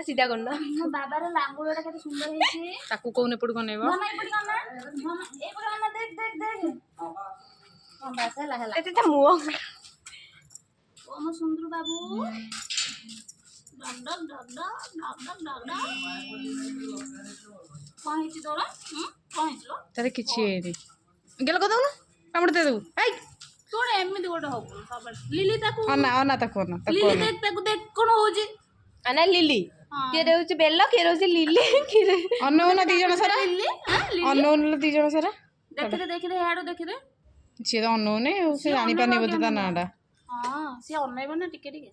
सीधा करना मो बाबार लांगुड़टा केते सुंदर हेछि ताकू कोन एपड़ कोन नेबो मामा एपड़ी करना मामा एपड़ी करना देख देख देख हां बस हला हला एते त मुओ ओ मो सुंदर बाबू डग डग डग डग डग डग डग कोन हेछि तोरा कोन हेछलो तारे किछि हेनी गेल को दउनु कामड़ दे दउ आई तोड़ एमिति गोटे हो लिली ताकू अना ताकू लिली देख ताकू देख कोन होजी अना लिली के रहउची बेल्लो के रहउची लिली के अनौन दी जण सारा लिली हां लिली अनौन दी जण सारा देख दे हेडो देख दे सी तो अनौन से जानि पानी बोते ता नाडा हां से अनैबो ना टिके टिके